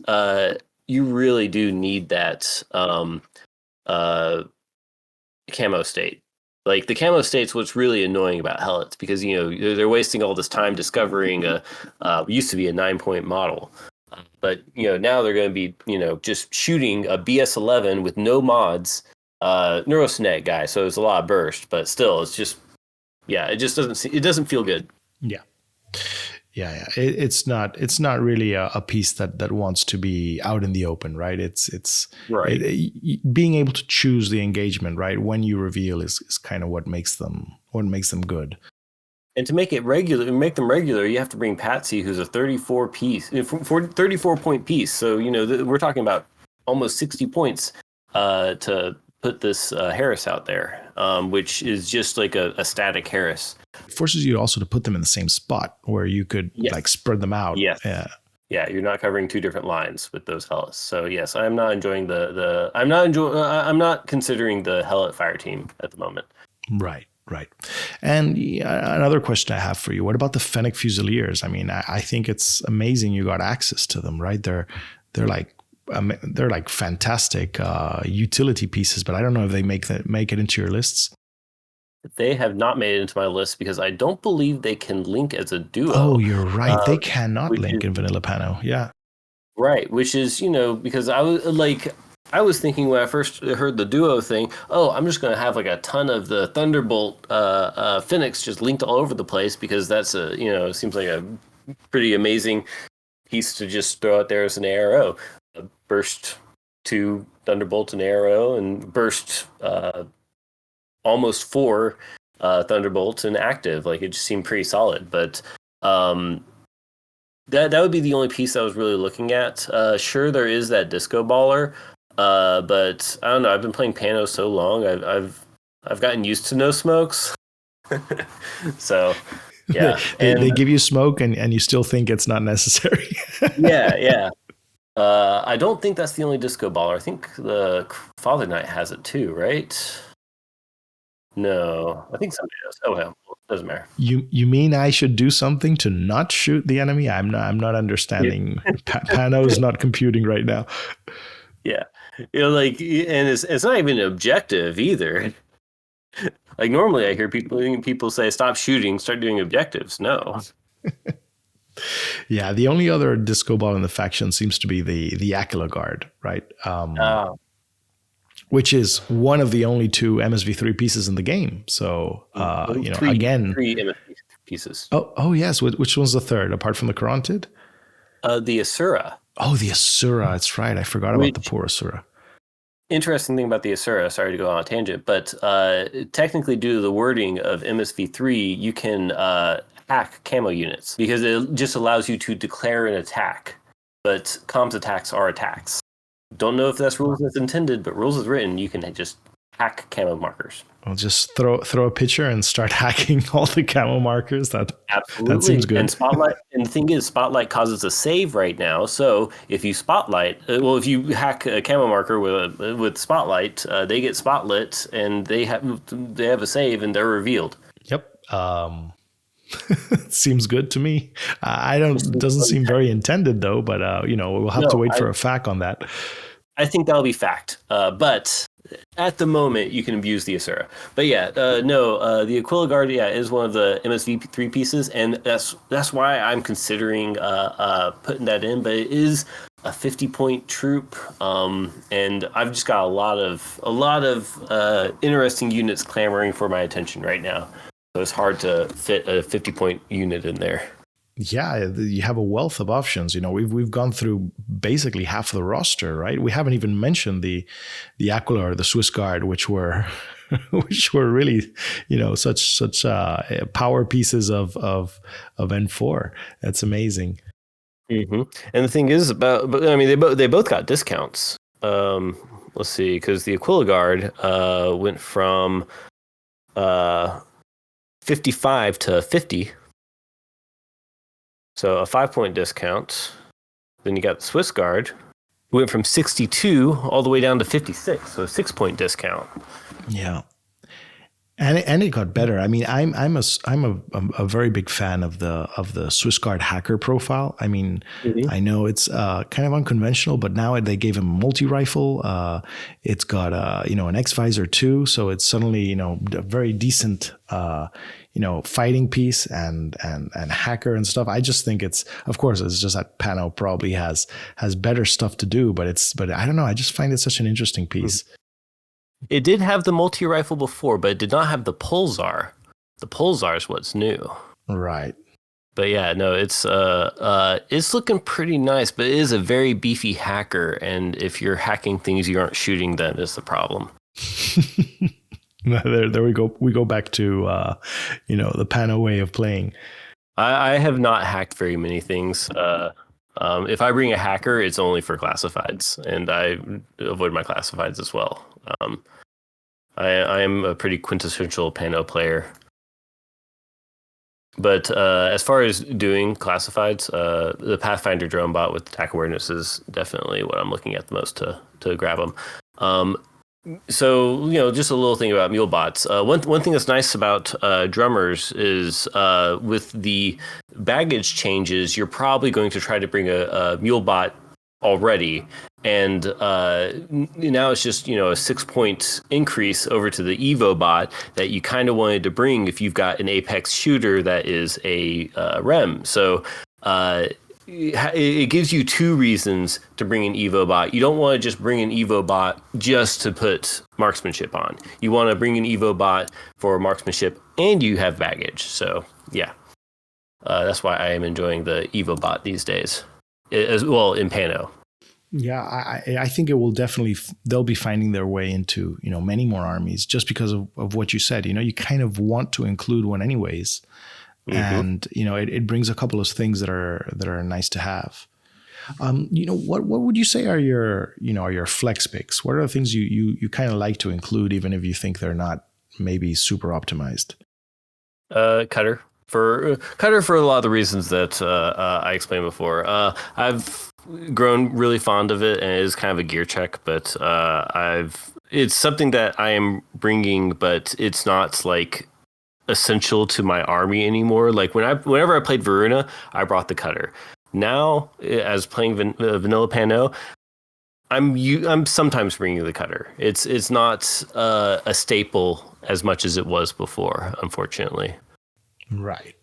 you really do need that camo state. Like, the camo state's what's really annoying about Helots, because they're wasting all this time discovering used to be a 9-point model, but now they're going to be just shooting a BS11 with no mods, Neurosnet guy, so it's a lot of burst, but still, it's just it just doesn't feel good. Yeah. It's not really a piece that wants to be out in the open, right? It's right. Being able to choose the engagement, right, when you reveal is kind of what makes them good. And to make them regular, you have to bring Patsy, who's a 34 point piece. So we're talking about almost 60 points to put this Harris out there, which is just like a static Harris. It forces you also to put them in the same spot where you could like spread them out. Yes. Yeah, you're not covering two different lines with those Helots. So yes, I'm not enjoying I'm not considering the Helot fire team at the moment. Right. And another question I have for you: what about the Fennec Fusiliers? I mean, I think it's amazing you got access to them, right? They're like fantastic utility pieces, but I don't know if they make it into your lists. They have not made it into my list because I don't believe they can link as a duo. Oh, you're right. They cannot link in Vanilla PanO. Yeah. Right. Which is, because I was thinking when I first heard the duo thing, I'm just going to have like a ton of the Thunderbolt Phoenix just linked all over the place, because that's seems like a pretty amazing piece to just throw out there as an ARO. Burst 2 Thunderbolt and ARO, and burst almost 4 Thunderbolts and active. Like, it just seemed pretty solid. But that would be the only piece I was really looking at. Sure, there is that Disco Baller, but I don't know. I've been playing PanO so long. I've gotten used to no smokes. So yeah, they give you smoke, and you still think it's not necessary. Yeah. I don't think that's the only Disco Baller. I think the Father Knight has it too, right? No, I think somebody does. Oh well, doesn't matter. You mean I should do something to not shoot the enemy? I'm not understanding. PanO is not computing right now. Yeah, and it's not even an objective either. Like, normally I hear people say, "Stop shooting, start doing objectives." No. Yeah, the only other Disco Ball in the faction seems to be the Aquila Guard, right? Which is one of the only 2 MSV3 pieces in the game. So, three MSV pieces. Oh yes. Which one's the third, apart from the Carontid? The Asura. Oh, the Asura. That's right. I forgot about the poor Asura. Interesting thing about the Asura, sorry to go on a tangent, but technically, due to the wording of MSV3, you can hack camo units, because it just allows you to declare an attack. But comms attacks are attacks. Don't know if that's rules as intended, but rules as written, you can just hack camo markers. I'll just throw a picture and start hacking all the camo markers. Absolutely. That seems good. And Spotlight, and the thing is, Spotlight causes a save right now. So if you Spotlight, if you hack a camo marker with Spotlight, they get spotlit, and they have a save, and they're revealed. Yep. Seems good to me. It doesn't seem very intended though, but we'll have to wait for a fact on that. I think that'll be fact. But at the moment, you can abuse the Asura. But the Aquila Guard, is one of the MSV3 pieces, and that's why I'm considering putting that in. But it is a 50-point troop, and I've just got a lot of interesting units clamoring for my attention right now. So it's hard to fit a 50-point unit in there. Yeah, you have a wealth of options. We've gone through basically half of the roster, right? We haven't even mentioned the Aquila or the Swiss Guard, which were really, such power pieces of N4. That's amazing. Mm-hmm. And the thing is they both got discounts. Let's see, because the Aquila Guard went from 55 to 50. So a 5-point discount. Then you got the Swiss Guard. We went from 62 all the way down to 56, so a 6-point discount. Yeah. And it got better. I mean, I'm a very big fan of the Swiss Guard hacker profile. I mean, I know it's kind of unconventional, but now they gave him a multi-rifle. It's got an X visor too, so it's suddenly a very decent fighting piece and hacker and stuff. I just think it's just that PanO probably has better stuff to do, but I don't know. I just find it such an interesting piece. It did have the multi-rifle before, but it did not have the pulsar. The pulsar is what's new. Right. But yeah, no, it's looking pretty nice, but it is a very beefy hacker, and if you're hacking things you aren't shooting, then is the problem. There we go. We go back to the PanO way of playing. I have not hacked very many things. If I bring a hacker, it's only for classifieds, and I avoid my classifieds as well. I am a pretty quintessential PanO player. But as far as doing classifieds, the Pathfinder drone bot with attack awareness is definitely what I'm looking at the most to grab them. So, just a little thing about mule bots. One thing that's nice about drummers is with the baggage changes, you're probably going to try to bring a mule bot already. And now it's just, a 6-point increase over to the Evo bot that you kind of wanted to bring if you've got an Apex shooter that is a REM. So it gives you 2 reasons to bring an Evo bot. You don't want to just bring an Evo bot just to put marksmanship on. You want to bring an Evo bot for marksmanship and you have baggage. So yeah, that's why I am enjoying the Evo bot these days, as well in PanO. Yeah, I think it will definitely, they'll be finding their way into, many more armies just because of what you said. You kind of want to include one anyways. Mm-hmm. And, it brings a couple of things that are nice to have. What would you say are your flex picks? What are the things you kind of like to include, even if you think they're not maybe super optimized? Cutter. For a lot of the reasons that I explained before. I've grown really fond of it, and it is kind of a gear check, but it's something that I am bringing, but it's not like essential to my army anymore. Like whenever I played Varuna, I brought the cutter. Now, as playing Vanilla PanO, I'm sometimes bringing the cutter. It's not a staple as much as it was before, unfortunately. Right.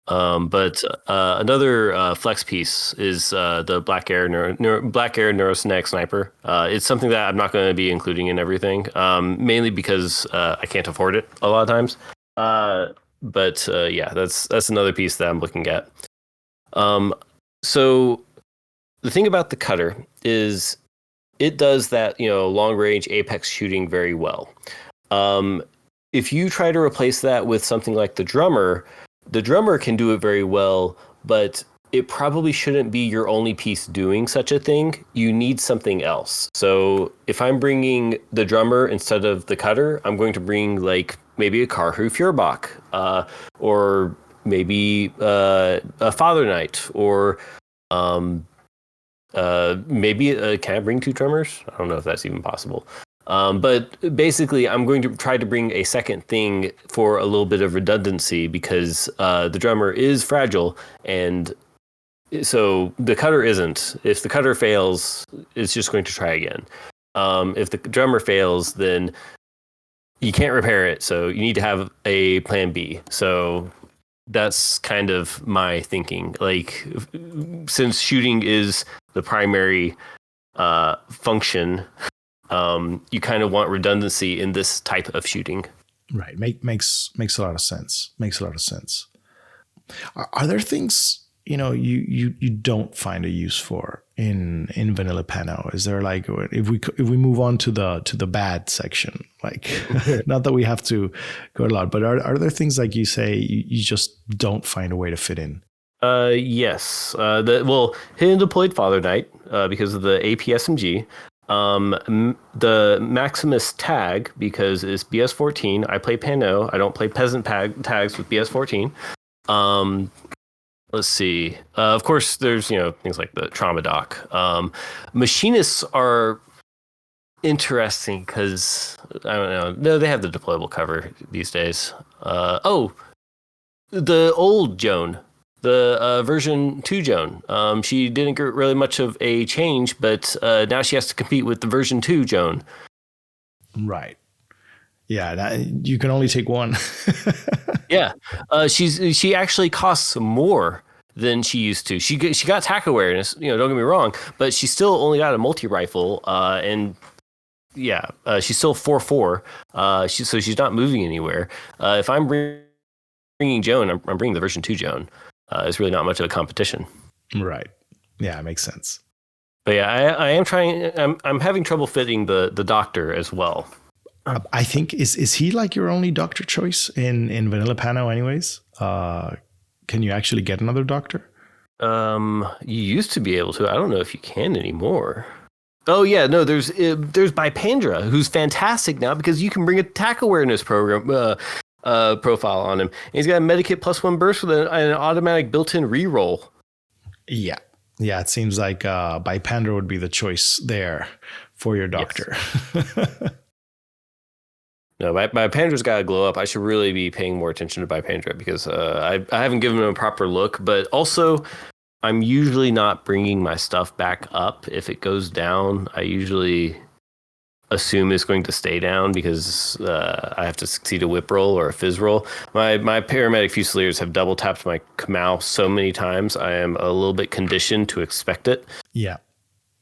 But another flex piece is the Black Air Neurosynec Sniper. It's something that I'm not going to be including in everything, mainly because I can't afford it a lot of times. But yeah, that's another piece that I'm looking at. So the thing about the cutter is it does that long range apex shooting very well. If you try to replace that with something like the drummer can do it very well, but it probably shouldn't be your only piece doing such a thing. You need something else. So if I'm bringing the drummer instead of the cutter, I'm going to bring like maybe a Karhu Feuerbach, or maybe a Father Knight, or maybe can I bring 2 drummers? I don't know if that's even possible. But basically, I'm going to try to bring a second thing for a little bit of redundancy because the drummer is fragile, and so the cutter isn't. If the cutter fails, it's just going to try again. If the drummer fails, then you can't repair it, so you need to have a plan B. So that's kind of my thinking. Like, since shooting is the primary function, you kind of want redundancy in this type of shooting. Right. Makes a lot of sense. Are there things, you don't find a use for in Vanilla PanO? Is there like, if we move on to the bad section, like not that we have to go a lot, but are there things like you say you just don't find a way to fit in? Yes. Hidden Deployed Father Knight, because of the APSMG. The Maximus tag, because it's BS14. I play PanO. I don't play peasant tags with BS14. let's see. Of course, there's things like the trauma doc. Machinists are interesting because I don't know. No, they have the deployable cover these days. The old Joan, the version 2 Joan. She didn't get really much of a change, but now she has to compete with the version 2 Joan. Right. Yeah, you can only take one. Yeah, she actually costs more than she used to. She got attack awareness. Don't get me wrong, but she still only got a multi rifle. And yeah, she's still 4/4. So she's not moving anywhere. If I'm bringing Joan, I'm bringing the version 2 Joan. It's really not much of a competition. Right. Yeah, it makes sense. But yeah, I am trying. I'm having trouble fitting the doctor as well. I think is he like your only doctor choice in Vanilla PanO anyways? Can you actually get another doctor? You used to be able to. I don't know if you can anymore. Oh yeah, no. There's Bipandra, who's fantastic now because you can bring attack awareness program profile on him. And he's got a Medikit +1 burst with an automatic built-in reroll. Yeah. It seems like Bipandra would be the choice there for your doctor. Yes. No, Bipandra's got to glow up. I should really be paying more attention to Bipandra because I haven't given him a proper look. But also, I'm usually not bringing my stuff back up. If it goes down, I usually assume it's going to stay down because I have to succeed a whip roll or a fizz roll. My paramedic fusiliers have double tapped my Kamau so many times. I am a little bit conditioned to expect it. Yeah.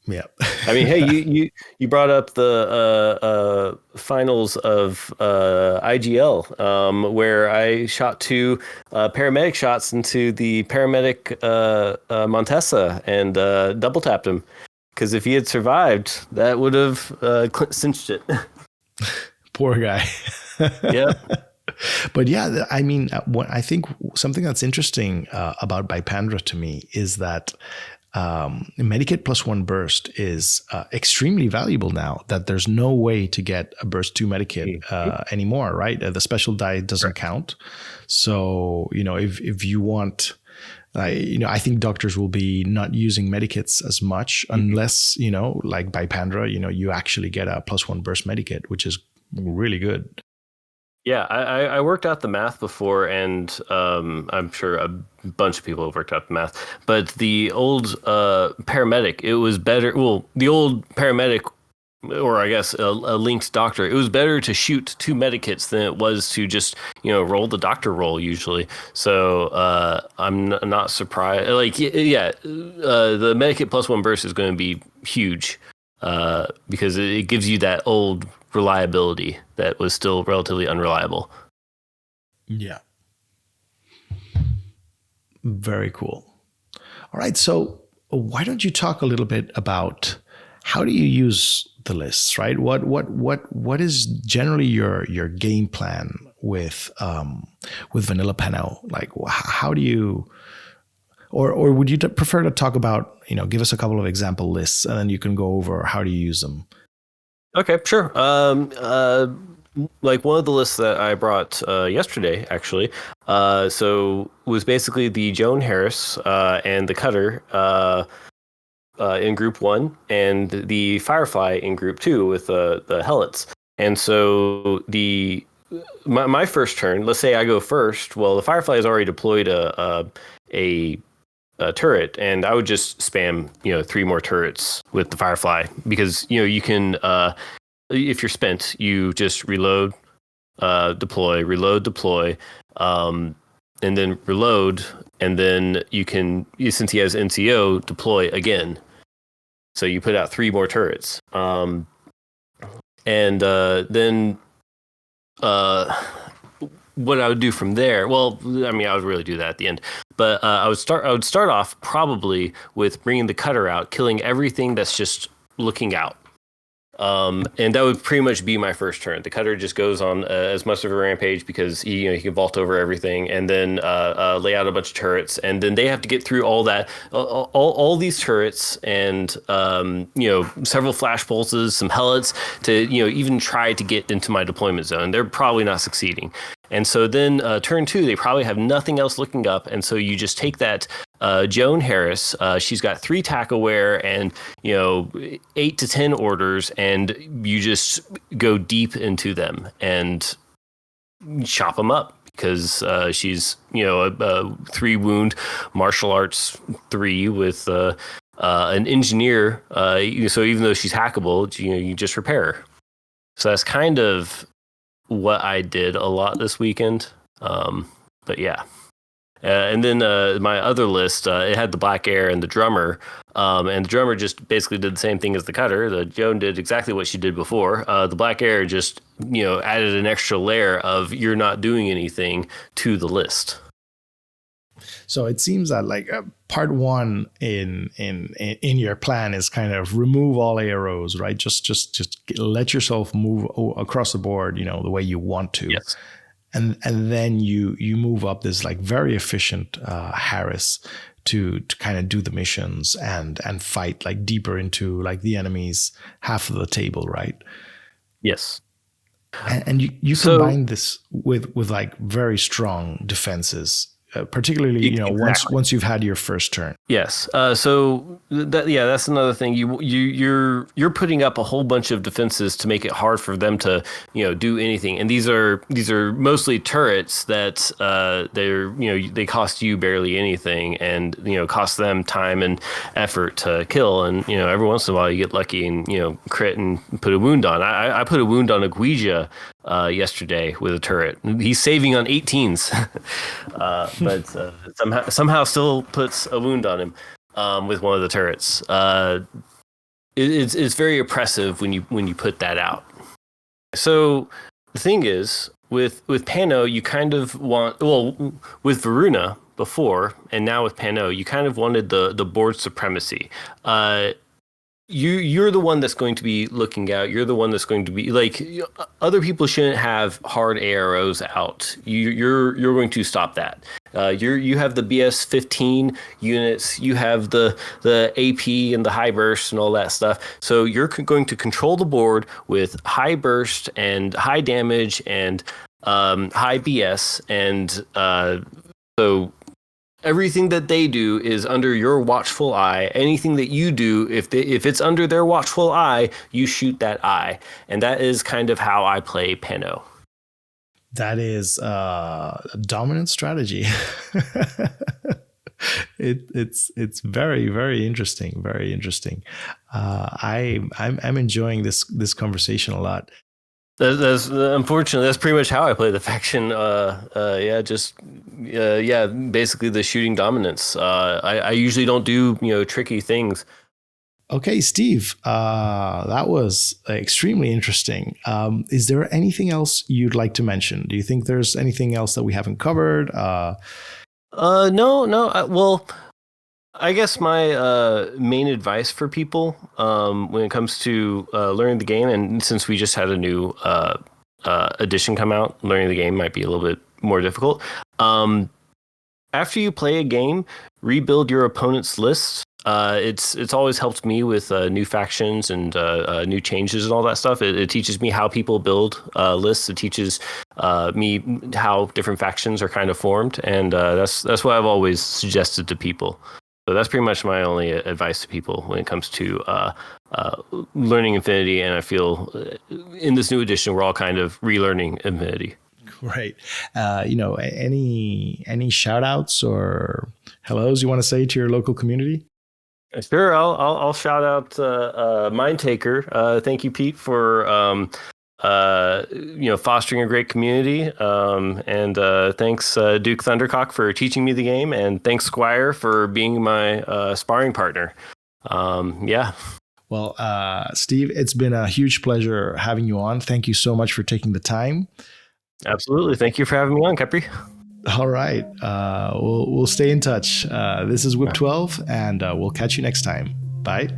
Yeah. I mean, hey, you brought up the finals of IGL, where I shot 2 paramedic shots into the paramedic Montesa and double tapped him. Because if he had survived, that would have cinched it. Poor guy. Yeah. But yeah, I mean, I think something that's interesting about Bipandra to me is that Medikit +1 burst is extremely valuable now that there's no way to get a burst 2 Medikit anymore, right? The special die doesn't count. So, if you want, I think doctors will be not using Medikits as much unless, like Bipandra, you actually get a +1 burst Medikit, which is really good. Yeah, I worked out the math before, and I'm sure a bunch of people have worked out the math. But the old paramedic, it was better. Well, the old paramedic, or I guess a linked doctor, it was better to shoot 2 medikits than it was to just roll the doctor roll usually. So I'm not surprised. Like the medikit +1 burst is going to be huge because it gives you that old reliability that was still relatively unreliable. Yeah. Very cool. All right. So why don't you talk a little bit about how do you use the lists, right? What is generally your game plan with Vanilla PanO? Like, how do you, or would you prefer to talk about, give us a couple of example lists and then you can go over how do you use them? Okay, sure. Like one of the lists that I brought yesterday, actually, so was basically the Joan Harris and the Cutter in Group 1 and the Firefly in Group 2 with the Helots. And so my first turn, let's say I go first. Well, the Firefly has already deployed a turret, and I would just spam 3 more turrets with the Firefly because you can if you're spent, you just reload, deploy, and then reload, and then you can, since he has NCO, deploy again. So you put out 3 more turrets, and then what I would do from there, well, I mean, I would really do that at the end, but I would start off probably with bringing the Cutter out, killing everything that's just looking out. And that would pretty much be my first turn. The Cutter just goes on as much of a rampage because he can vault over everything, and then lay out a bunch of turrets, and then they have to get through all that, all these turrets, and several flash pulses, some helots to even try to get into my deployment zone. They're probably not succeeding. And so then turn 2, they probably have nothing else looking up. And so you just take that Joan Harris. She's got 3 tackaware and 8 to 10 orders, and you just go deep into them and chop them up because she's a 3 wound martial arts 3 with an engineer. So even though she's hackable, you just repair her. So that's kind of what I did a lot this weekend. But yeah. And then my other list, it had the Black Air and the Drummer. And the Drummer just basically did the same thing as the Cutter. The Joan did exactly what she did before. The Black Air just, added an extra layer of you're not doing anything to the list. So it seems that like part 1 in your plan is kind of remove all arrows, right? Just let yourself move across the board, the way you want to. Yes. And then you move up this like very efficient Harris to kind of do the missions and fight like deeper into like the enemy's half of the table, right? Yes. And you combine this with like very strong defenses. Particularly, once you've had your first turn. Yes. So that's another thing. You're putting up a whole bunch of defenses to make it hard for them to do anything. And these are mostly turrets that they cost you barely anything, and cost them time and effort to kill. And every once in a while you get lucky and crit and put a wound on. I put a wound on a Guija yesterday with a turret. He's saving on 18s. But somehow still puts a wound on him with one of the turrets. It's very oppressive when you put that out. So the thing is, with PanO, you kind of want, with Varuna before, and now with PanO, you kind of wanted the board supremacy. You're the one that's going to be looking out. You're the one that's going to be like, other people shouldn't have hard arrows out. You're going to stop that. You have the BS 15 units. You have the AP and the high burst and all that stuff. So you're going to control the board with high burst and high damage and high BS, and so everything that they do is under your watchful eye. Anything that you do, if it's under their watchful eye, you shoot that eye. And that is kind of how I play PanO. That is a dominant strategy. It's very, very interesting. Very interesting. I'm enjoying this conversation a lot. That's unfortunately, that's pretty much how I play the faction. Basically the shooting dominance. I usually don't do tricky things. Okay, Steve, that was extremely interesting. Is there anything else you'd like to mention? Do you think there's anything else that we haven't covered? No. Well, I guess my main advice for people when it comes to learning the game, and since we just had a new edition come out, learning the game might be a little bit more difficult. After you play a game, rebuild your opponent's list. It's always helped me with new factions and new changes and all that stuff. It teaches me how people build lists. It teaches me how different factions are kind of formed, and that's what I've always suggested to people. So that's pretty much my only advice to people when it comes to learning Infinity. And I feel in this new edition, we're all kind of relearning Infinity. Great. Any shout outs or hellos you want to say to your local community? Sure. I'll shout out Mindtaker. Thank you, Pete, for fostering a great community. And thanks, Duke Thundercock, for teaching me the game. And thanks, Squire, for being my sparring partner. Well, Steve, it's been a huge pleasure having you on. Thank you so much for taking the time. Absolutely. Thank you for having me on, Khepri. All right. We'll stay in touch. This is Whip 12, and we'll catch you next time. Bye.